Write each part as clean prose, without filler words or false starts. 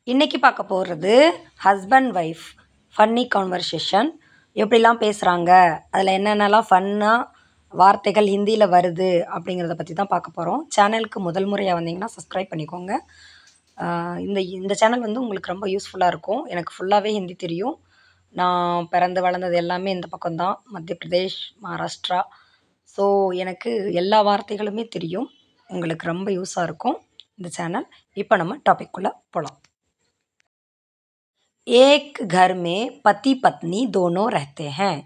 இன்றைக்கி பார்க்க போகிறது ஹஸ்பண்ட் ஒய்ஃப் ஃபன்னி கான்வர்சேஷன். எப்படிலாம் பேசுகிறாங்க, அதில் என்னென்னலாம் ஃபன்னாக வார்த்தைகள் ஹிந்தியில் வருது அப்படிங்கிறத பற்றி தான் பார்க்க போகிறோம். சேனலுக்கு முதல் முறையாக வந்தீங்கன்னா சப்ஸ்கிரைப் பண்ணிக்கோங்க. இந்த சேனல் வந்து உங்களுக்கு ரொம்ப யூஸ்ஃபுல்லாக இருக்கும். எனக்கு ஃபுல்லாகவே ஹிந்தி தெரியும். நான் பிறந்து வளர்ந்தது எல்லாமே இந்த பக்கம்தான், மத்திய பிரதேஷ், மகாராஷ்டிரா. ஸோ எனக்கு எல்லா வார்த்தைகளுமே தெரியும். உங்களுக்கு ரொம்ப யூஸாக இருக்கும் இந்த சேனல். இப்போ நம்ம டாபிக்குள்ளே போகலாம். एक घर में पति पत्नी दोनों रहते हैं.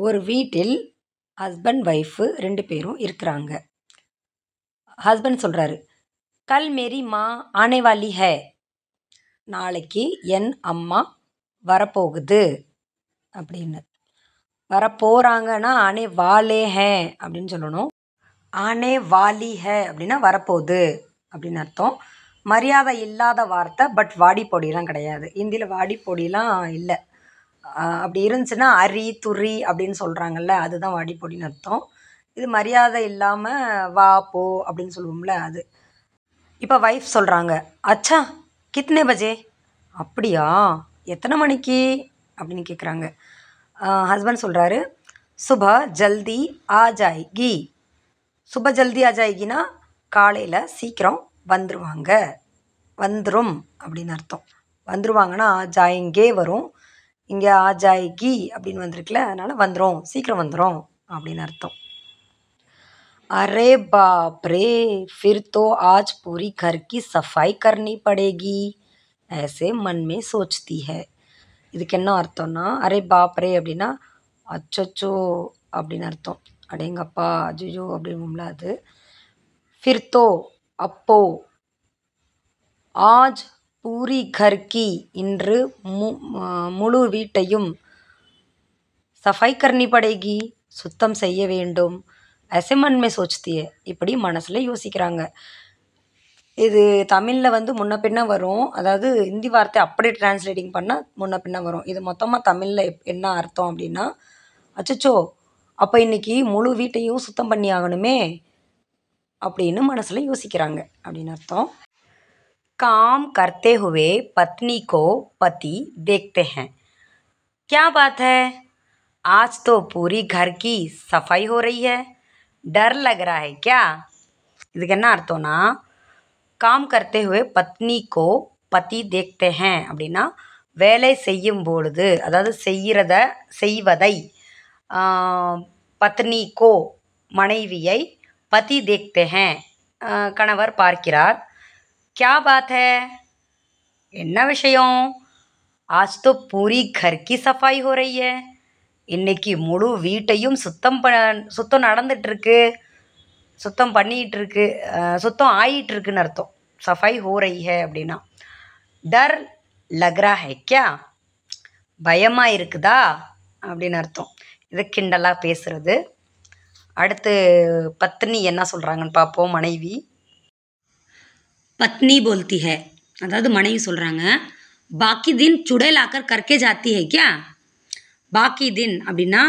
ஒரு வீட்டில் ஹஸ்பண்ட் ஒய்ஃபு 2 பேரும் இருக்கிறாங்க. ஹஸ்பண்ட் சொல்கிறாரு, கல் மேரி மா ஆனே வாலி ஹை. நாளைக்கு என் அம்மா வரப்போகுது அப்படின்னு. வரப்போகிறாங்கன்னா ஆனே வாலே ஹே அப்படின்னு சொல்லணும். ஆனே வாலி ஹே அப்படின்னா வரப்போகுது அப்படின்னு அர்த்தம். மரியாதை இல்லாத வார்த்தை, பட் வாடி பொடியெலாம் கிடையாது. ஹிந்தியில் வாடி பொடியெலாம் இல்லை. அப்படி இருந்துச்சுன்னா அரி துரி அப்படின்னு சொல்கிறாங்கல்ல, அதுதான் வாடி பொடின்னு அர்த்தம். இது மரியாதை இல்லாமல் வா போ அப்படின்னு சொல்லுவோம்ல, அது. இப்போ ஒய்ஃப் சொல்கிறாங்க, அச்சா கித்னே பஜே. அப்படியா, எத்தனை மணிக்கு அப்படின்னு கேட்குறாங்க. ஹஸ்பண்ட் சொல்கிறாரு, சுபா ஜல்தி ஆ ஜாய்கி. சுப ஜல்தி ஆ ஜாய்கினா காலையில் சீக்கிரம் வந்துடுவாங்க, வந்துடும் அப்படின்னு அர்த்தம். வந்துடுவாங்கன்னா ஆ ஜாயங்கே வரும். இங்கே ஆ ஜாய்கி அப்படின்னு வந்திருக்குல்ல, அதனால் வந்துடும், சீக்கிரம் வந்துடும் அப்படின்னு அர்த்தம். அரே बाप रे, फिर तो आज पूरी घर की सफाई करनी पड़ेगी, ऐसे मन में सोचती है. இதுக்கு என்ன அர்த்தம்னா, அரே பாப் ரே அப்படின்னா அச்சோ அப்படின்னு அர்த்தம். அடேங்கப்பா, அஜுஜோ அப்படிங்கும்ல அது. ஃபிர் தோ அப்போ, ஆஜ் பூரி கர்கி இன்று முழு வீட்டையும், சஃபை கர்னி படேகி சுத்தம் செய்ய வேண்டும், ஐசே மன் மே சோச்தியே இப்படி மனசில் யோசிக்கிறாங்க. இது தமிழில் வந்து முன்ன பின்ன வரும். அதாவது ஹிந்தி வார்த்தை அப்படியே டிரான்ஸ்லேட்டிங் பண்ணால் முன்ன பின்ன வரும். இது மொத்தமாக தமிழில் என்ன அர்த்தம் அப்படின்னா, அச்சச்சோ அப்போ இன்றைக்கி முழு வீட்டையும் சுத்தம் பண்ணி ஆகணுமே அப்படின்னு மனசில் யோசிக்கிறாங்க அப்படின்னு அர்த்தம். काम करते हुए पत्नी को पति देखते हैं. क्या बात है, आज तो पूरी घर की सफाई हो रही है, डर लग रहा है क्या. இதுக்கு என்ன அர்த்தம்னா, काम करते हुए पत्नी को पति देखते हैं அப்படின்னா வேலை செய்யும் பொழுது, அதாவது செய்வதை பத்னி கோ மனைவியை, பதி தேக்தே ஹேன் கணவர் பார்க்கிறார். क्या बात है என்ன விஷயம், आज तो पूरी घर की सफाई हो रही है, இன்னைக்கு முழு வீட்டையும் சுத்தம் நடந்துகிட்ருக்கு, சுத்தம் பண்ணிகிட்ருக்கு, சுத்தம் ஆகிட்டுருக்குன்னு அர்த்தம். சஃபாய் ஹோ ரஹி ஹை அப்படின்னா. டர் லக்ரா ஹை கியா, பயமாக இருக்குதா அப்படின்னு அர்த்தம். இது கிண்டலாக பேசுகிறது. அடுத்து பத்னி என்ன சொல்கிறாங்கன்னு பார்ப்போம். மனைவி பத்னி போல்தி ஹை, அதாவது மனைவி சொல்கிறாங்க, பாக்கி தின் சுடேல் ஆக்கர் கர்க்கே ஜாத்தி ஹை கியா. பாக்கி தின் அப்படின்னா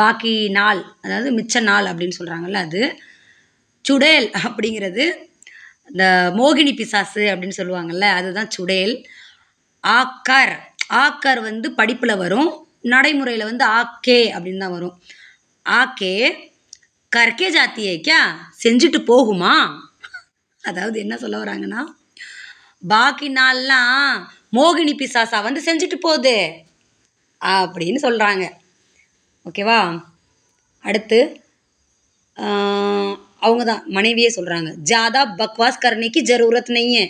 பாக்கி நாள், அதாவது மிச்ச நாள் அப்படின்னு சொல்கிறாங்கல்ல அது. சுடேல் அப்படிங்கிறது இந்த மோகினி பிசாசு அப்படின்னு சொல்லுவாங்கள்ல, அதுதான் சுடேல். ஆக்கர் வந்து படிப்பில் வரும், நடைமுறையில் வந்து ஆக்கே அப்படின்னு தான் வரும். ஆக்கே கர்க்கே ஜாத்தியே கியா, செஞ்சுட்டு போகுமா. அதாவது என்ன சொல்ல வராங்கன்னா, பாக்கி நாள்லாம் மோகினி பிசாசா வந்து செஞ்சுட்டு போகுது அப்படின்னு சொல்கிறாங்க. ஓகேவா. அடுத்து அவங்க தான் மனைவியே சொல்கிறாங்க, ஜாதா பக்வாஸ் கர்னேக்கு ஜரூரத் நையே.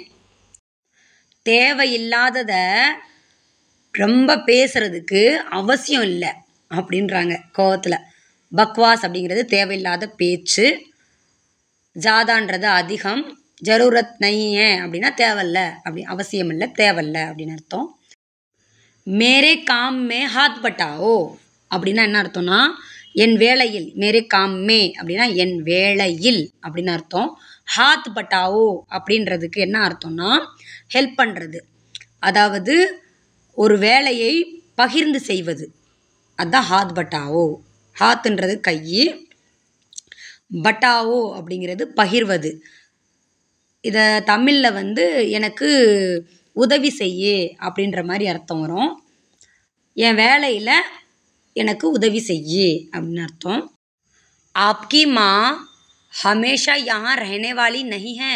தேவையில்லாததை ரொம்ப பேசுகிறதுக்கு அவசியம் இல்லை அப்படின்றாங்க கோவத்தில். பக்வாஸ் அப்படிங்கிறது தேவையில்லாத பேச்சு, ஜாதான்றது அதிகம், ஜரூரத் நையே அப்படின்னா தேவையில்ல, அப்படி அவசியம் இல்லை, தேவையில்ல அப்படின்னு அர்த்தம். மேரே காம் மே ஹாத் பட்டாவோ அப்படின்னா என்ன அர்த்தம்னா, என் வேளையில். மேரே காம் மே அப்படின்னா என் வேளையில் அப்படின்னு அர்த்தம். ஹாத் பட்டாவோ அப்படின்றதுக்கு என்ன அர்த்தம்னா ஹெல்ப் பண்ணுறது, அதாவது ஒரு வேலையை பகிர்ந்து செய்வது, அதுதான் ஹாத் பட்டாவோ. ஹாத்துன்றது கை, பட்டாவோ அப்படிங்கிறது பகிர்வது. இதை தமிழில் வந்து எனக்கு உதவி செய்யு அப்படின்ற மாதிரி அர்த்தம் வரும். என் வேலையில் எனக்கு உதவி செய்யு அப்படின்னு அர்த்தம். ஆப்கி மா ஹமேஷா யஹாं रहने वाली नहीं है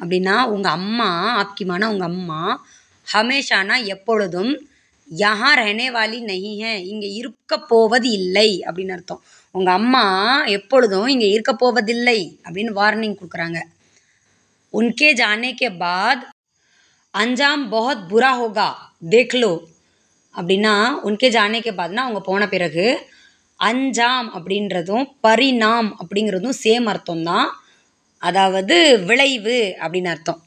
அப்படின்னா உங்கள் அம்மா, ஆப்கிமானா உங்கள் அம்மா, ஹமேஷானா எப்பொழுதும், யஹாं रहने वाली नहीं है இங்கே இருக்க போவது இல்லை அப்படின்னு அர்த்தம். உங்கள் அம்மா எப்பொழுதும் இங்கே இருக்க போவதில்லை அப்படின்னு வார்னிங் கொடுக்குறாங்க. उनके जाने के बाद अंजाम बहुत बुरा होगा देख लो அப்படின்னா உன்கே ஜானே கே பாத்னா அவங்க போன பிறகு, அஞ்சாம் அப்படின்றதும் பரிணாம் அப்படிங்கிறதும் சேம் அர்த்தம் தான். அதாவது விளைவு அப்படின்னு அர்த்தம்.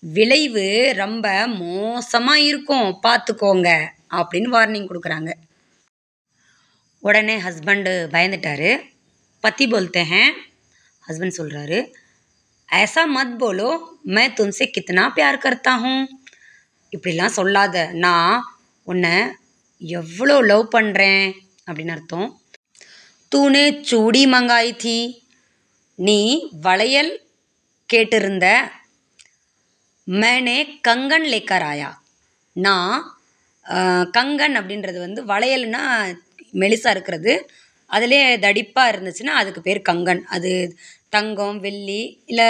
விளைவு ரொம்ப மோசமாக இருக்கும் பார்த்துக்கோங்க அப்படின்னு வார்னிங் கொடுக்குறாங்க. உடனே ஹஸ்பண்டு பயந்துட்டாரு. பத்தி போல்தே ஹேன், ஹஸ்பண்ட் சொல்கிறாரு, ऐसा मत बोलो मैं तुमसे कितना प्यार करता हूँ இப்படிலாம் சொல்லாத, நான் உன்னை எவ்வளோ லவ் பண்ணுறேன் அப்படின்னு அர்த்தம். தூனே சூடி மங்காய் थी நீ வளையல் கேட்டிருந்த. मैंने कंगन लेकर आया நான் கங்கன் அப்படின்றது வந்து வளையல்னா மெலிசாக இருக்கிறது, அதிலே தடிப்பாக இருந்துச்சுன்னா அதுக்கு பேர் கங்கன். அது தங்கம், வெள்ளி இல்லை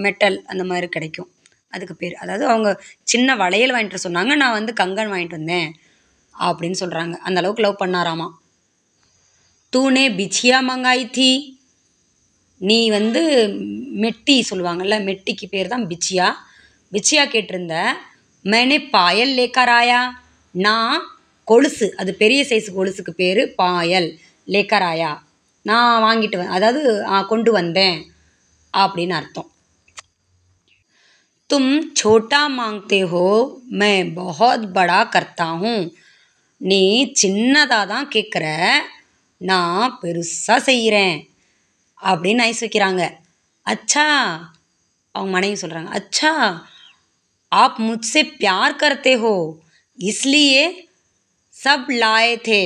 மெட்டல் அந்த மாதிரி கிடைக்கும், அதுக்கு பேர். அதாவது அவங்க சின்ன வளையல் வாங்கிட்டு சொன்னாங்க, நான் வந்து கங்கன் வாங்கிட்டு வந்தேன் அப்படின்னு சொல்கிறாங்க. அந்த அளவுக்கு லவ் பண்ணாராமா. தூனே பிச்சியா மங்காய் थी நீ வந்து மெட்டி சொல்லுவாங்கள்ல, மெட்டிக்கு பேர் தான் பிச்சியா, பிச்சியா கேட்டிருந்த. मैंने पायल लेकर आया நான் கொலுசு, அது பெரிய சைஸ் கொலுசுக்கு பேர் பாயல், லேக்கர் ஆயா நான் வாங்கிட்டு அதாவது கொண்டு வந்தேன் அப்படின்னு அர்த்தம். तुम छोटा मांगते हो मैं बहुत बड़ा करता हूँ நீ சின்னதாக தான் கேட்குற, நான் பெருசாக செய்கிறேன் அப்படின்னு ஐஸ் வைக்கிறாங்க. அச்சா, அவங்க மனைவி சொல்கிறாங்க, அச்சா आप मुझसे प्यार करते हो इसलिए सब लाए थे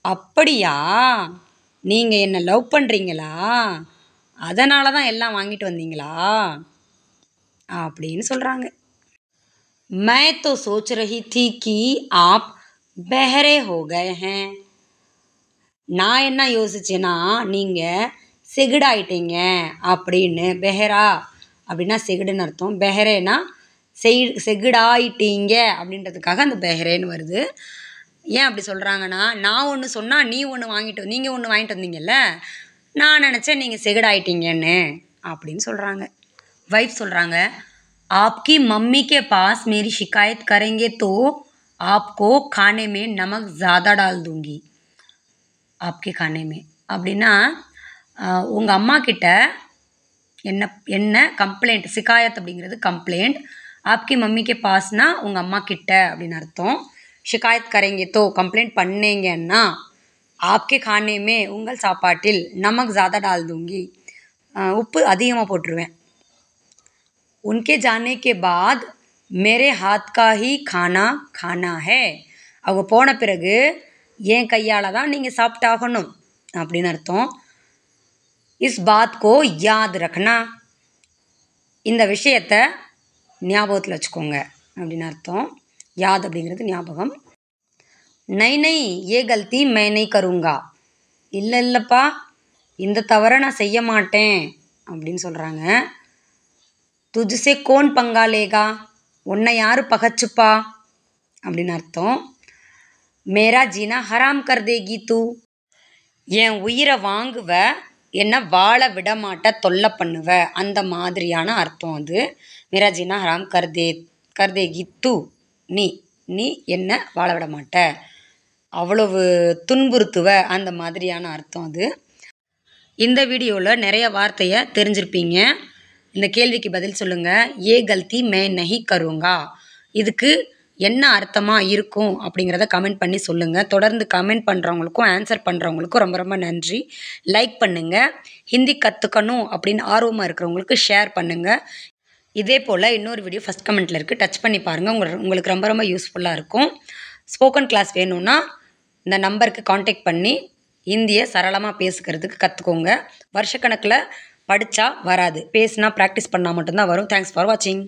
அப்படியா, நீங்கள் என்னை லவ் பண்ணுறீங்களா, அதனால தான் எல்லாம் வாங்கிட்டு வந்தீங்களா அப்படின்னு சொல்கிறாங்க. मैं तो सोच रही थी कि आप बहरे हो गए हैं நான் என்ன யோசிச்சேன்னா நீங்கள் செகுடாயிட்டீங்க அப்படின்னு. பெஹரா அப்படின்னா செகுடுன்னு அர்த்தம், பெஹரேனா செகுடாயிட்டீங்க அப்படின்றதுக்காக அந்த பெஹரேன்னு வருது. ஏன் அப்படி சொல்கிறாங்கன்னா, நான் ஒன்று சொன்னால் நீ ஒன்று நீங்கள் ஒன்று வாங்கிட்டு வந்தீங்கல்ல, நான் நினச்சேன் நீங்கள் செகுடாயிட்டீங்கன்னு அப்படின்னு சொல்கிறாங்க. வைஃப் சொல்கிறாங்க, आपकी मम्मी के पास मेरी शिकायत करेंगे तो आपको खाने में नमक ज़्यादा डाल दूँगी आपके खाने में அப்படின்னா உங்கள் அம்மா கிட்ட என்ன கம்ப்ளைண்ட், சிகாயத் அப்படிங்கிறது கம்ப்ளைண்ட், ஆப்கி மம்மிக்கு பாஸ்னா உங்கள் அம்மா கிட்ட அப்படின்னு அர்த்தம். ஷிகாயத் கரேங்கே தோ கம்ப்ளைண்ட் பண்ணீங்கன்னா, ஆப்கே கானேமே உங்கள் சாப்பாட்டில் நமக் ஜாதா டால் தூங்கி உப்பு அதிகமாக போட்டுருவேன். उनके जाने के बाद मेरे हाथ का ही खाना खाना है அவங்க போன பிறகு என் கையால் தான் நீங்கள் சாப்பிட்டாகணும் அப்படின்னு அர்த்தம். இஸ் பாத் கோ யாத் ரக்னா இந்த விஷயத்தை ஞாபகத்தில் வச்சுக்கோங்க அப்படின்னு அர்த்தம். யாத் அப்படிங்கிறது ஞாபகம். நை நை ஏ கல்தி மை நை கருங்கா இல்லைப்பா இந்த தவறை நான் செய்ய மாட்டேன் அப்படின்னு சொல்கிறாங்க. துஜ்சே கோன் பங்காலேகா உன்னை யார் பகச்சுப்பா அப்படின்னு அர்த்தம். மேரா ஜீனா ஹராம் கர் தேகி தூ என் உயிரை வாங்குவ, என்னை வாழ விட மாட்ட, தொல்லை பண்ணுவ, அந்த மாதிரியான அர்த்தம் அது. மேரா ஜீனா ஹராம் கர்தேகி தூ நீ என்னை வாழ விட மாட்ட, அவ்வளவு துன்புறுத்துவ, அந்த மாதிரியான அர்த்தம் அது. இந்த வீடியோவில் நிறைய வார்த்தையை தெரிஞ்சிருப்பீங்க. இந்த கேள்விக்கு பதில் சொல்லுங்கள். ஏ கல்தி மே நஹி கருங்கா இதுக்கு என்ன அர்த்தமாக இருக்கும் அப்படிங்கிறத கமெண்ட் பண்ணி சொல்லுங்கள். தொடர்ந்து கமெண்ட் பண்ணுறவங்களுக்கும் ஆன்சர் பண்ணுறவங்களுக்கும் ரொம்ப ரொம்ப நன்றி. லைக் பண்ணுங்கள். ஹிந்தி கற்றுக்கணும் அப்படின்னு ஆர்வமாக இருக்கிறவங்களுக்கு ஷேர் பண்ணுங்கள். இதே போல் இன்னொரு வீடியோ ஃபஸ்ட் கமெண்ட்டில் இருக்குது, டச் பண்ணி பாருங்கள். உங்களுக்கு ரொம்ப ரொம்ப யூஸ்ஃபுல்லாக இருக்கும். ஸ்போக்கன் கிளாஸ் வேணும்னா இந்த நம்பருக்கு காண்டாக்ட் பண்ணி ஹிந்தியை சரளமாக பேசுகிறதுக்கு கற்றுக்கோங்க. வருஷக்கணக்கில் படித்தா வராது, பேசுனா ப்ராக்டிஸ் பண்ணால் மட்டும்தான் வரும். தேங்க்ஸ் ஃபார் வாட்சிங்.